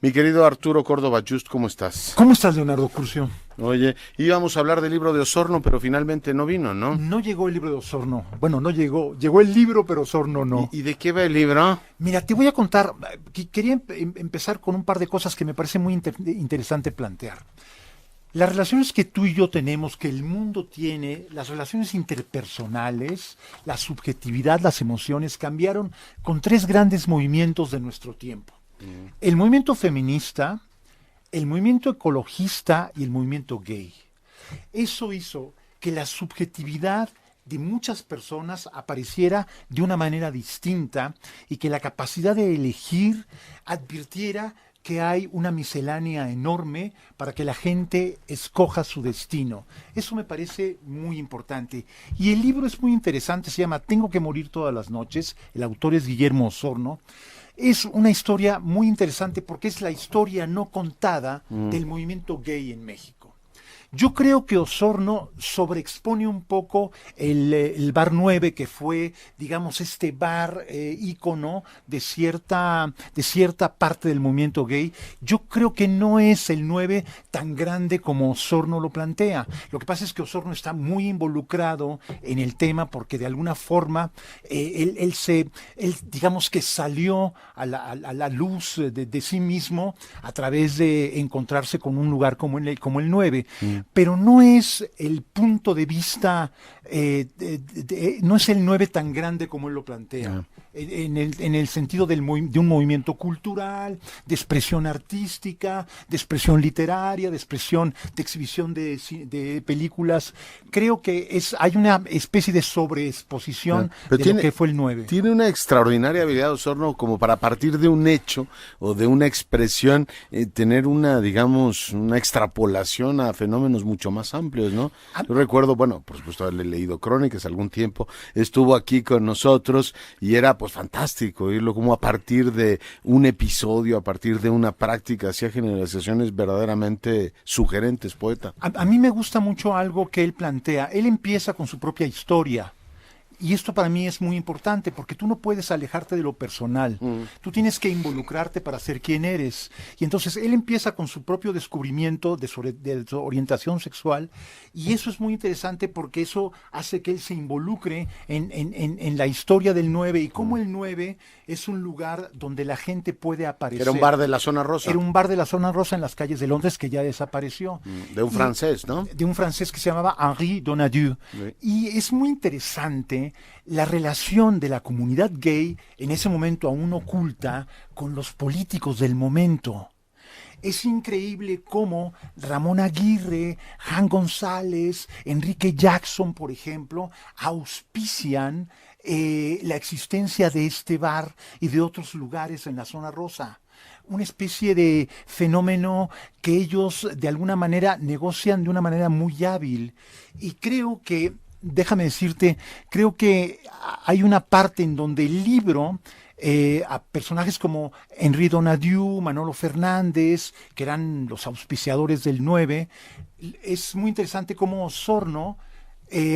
Mi querido Arturo Córdoba Just, ¿cómo estás? ¿Cómo estás, Leonardo Curcio? Oye, íbamos a hablar del libro de Osorno, pero finalmente no vino, ¿no? No llegó el libro de Osorno. Bueno, no llegó. Llegó el libro, pero Osorno no. ¿Y de qué va el libro? Mira, te voy a contar. Quería empezar con un par de cosas que me parece muy interesante plantear. Las relaciones que tú y yo tenemos, que el mundo tiene, las relaciones interpersonales, la subjetividad, las emociones, cambiaron con tres grandes movimientos de nuestro tiempo. El movimiento feminista, el movimiento ecologista y el movimiento gay. Eso hizo que la subjetividad de muchas personas apareciera de una manera distinta y que la capacidad de elegir advirtiera que hay una miscelánea enorme para que la gente escoja su destino. Eso me parece muy importante. Y el libro es muy interesante, se llama Tengo que morir todas las noches, el autor es Guillermo Osorno. Es una historia muy interesante porque es la historia no contada del movimiento gay en México. Yo creo que Osorno sobreexpone un poco el Bar 9, que fue, digamos, este bar ícono de cierta parte del movimiento gay. Yo creo que no es el 9 tan grande como Osorno lo plantea. Lo que pasa es que Osorno está muy involucrado en el tema porque de alguna forma él digamos que salió a la luz de sí mismo a través de encontrarse con un lugar como el 9. Pero no es el punto de vista, no es el 9 tan grande como él lo plantea, en el sentido de un movimiento cultural, de expresión artística, de expresión literaria, de expresión, de exhibición de películas. Creo que hay una especie de sobreexposición de lo que fue el 9. Tiene una extraordinaria habilidad Osorno como para partir de un hecho o de una expresión, tener una, digamos, una extrapolación a fenómenos mucho más amplios, ¿no? Yo recuerdo, bueno, por supuesto haberle leído crónicas algún tiempo, estuvo aquí con nosotros y era pues fantástico oírlo como a partir de un episodio, a partir de una práctica, hacía generalizaciones verdaderamente sugerentes, poeta. A mí me gusta mucho algo que él plantea. Él empieza con su propia historia. Y esto para mí es muy importante porque tú no puedes alejarte de lo personal. Tú tienes que involucrarte para ser quien eres. Y entonces él empieza con su propio descubrimiento de su orientación sexual y eso es muy interesante porque eso hace que él se involucre en la historia del 9 y cómo el 9 es un lugar donde la gente puede aparecer. Era un bar de la zona rosa. Era un bar de la zona rosa en las calles de Londres que ya desapareció. De un francés, ¿no? De un francés que se llamaba Henri Donadieu. Sí. Y es muy interesante la relación de la comunidad gay, en ese momento aún oculta, con los políticos del momento. Es increíble cómo Ramón Aguirre, Jan González, Enrique Jackson, por ejemplo, auspician la existencia de este bar y de otros lugares en la zona rosa. Una especie de fenómeno que ellos de alguna manera negocian de una manera muy hábil. Y creo que déjame decirte, creo que hay una parte en donde el libro, a personajes como Henri Donadieu, Manolo Fernández, que eran los auspiciadores del 9, es muy interesante cómo Osorno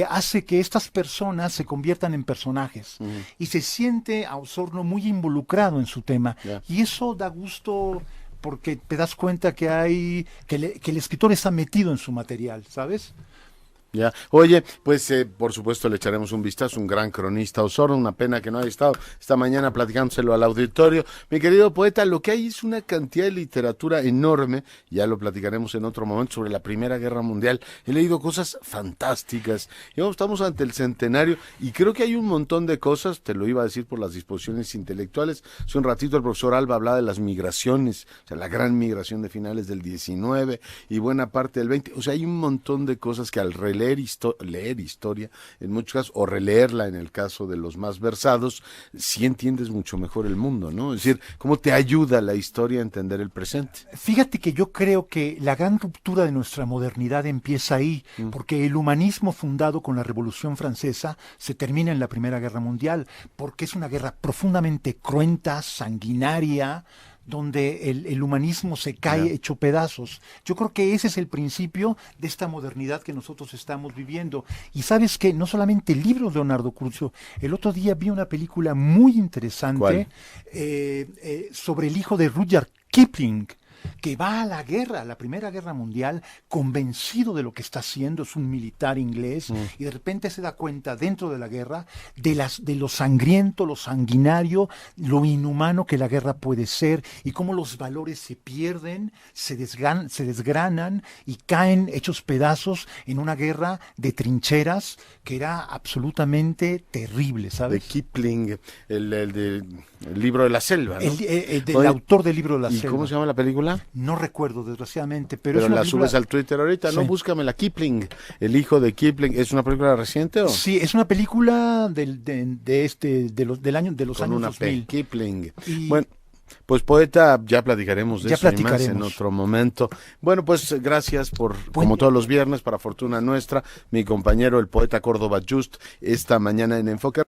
hace que estas personas se conviertan en personajes y se siente a Osorno muy involucrado en su tema. Y eso da gusto porque te das cuenta que el escritor está metido en su material, ¿sabes? Ya, oye, pues por supuesto le echaremos un vistazo, un gran cronista Osorno, una pena que no haya estado esta mañana platicándoselo al auditorio. Mi querido poeta, lo que hay es una cantidad de literatura enorme, ya lo platicaremos en otro momento, sobre la Primera Guerra Mundial. He leído cosas fantásticas, y estamos ante el centenario, y creo que hay un montón de cosas, te lo iba a decir por las disposiciones intelectuales. Hace un ratito el profesor Alba hablaba de las migraciones, o sea, la gran migración de finales del 19 y buena parte del 20, o sea, hay un montón de cosas que al leer historia en muchos casos, o releerla en el caso de los más versados, sí entiendes mucho mejor el mundo, ¿no? Es decir, cómo te ayuda la historia a entender el presente. Fíjate que yo creo que la gran ruptura de nuestra modernidad empieza ahí, porque el humanismo fundado con la Revolución Francesa se termina en la Primera Guerra Mundial, porque es una guerra profundamente cruenta, sanguinaria, donde el humanismo se cae hecho pedazos. Yo creo que ese es el principio de esta modernidad que nosotros estamos viviendo. Y sabes que no solamente el libro de Leonardo Curcio, el otro día vi una película muy interesante sobre el hijo de Rudyard Kipling, que va a la guerra, a la Primera Guerra Mundial, convencido de lo que está haciendo, es un militar inglés, y de repente se da cuenta dentro de la guerra de lo sangriento, lo sanguinario, lo inhumano que la guerra puede ser, y cómo los valores se pierden, se desgranan y caen hechos pedazos en una guerra de trincheras que era absolutamente terrible, ¿sabes? De Kipling, el libro de la selva, ¿no? Del autor del libro de la selva. ¿Y cómo se llama la película? No recuerdo, desgraciadamente, pero es la una película... subes al Twitter ahorita, ¿no? Sí. Búscamela, Kipling, el hijo de Kipling. ¿Es una película reciente o? Sí, es una película de los Con años una 2000. Kipling. Y- Bueno, pues poeta, ya platicaremos de Ya eso y más en platicaremos. otro momento. Bueno, pues gracias como todos los viernes, para fortuna nuestra, mi compañero el poeta Córdoba Just, esta mañana en Enfoque.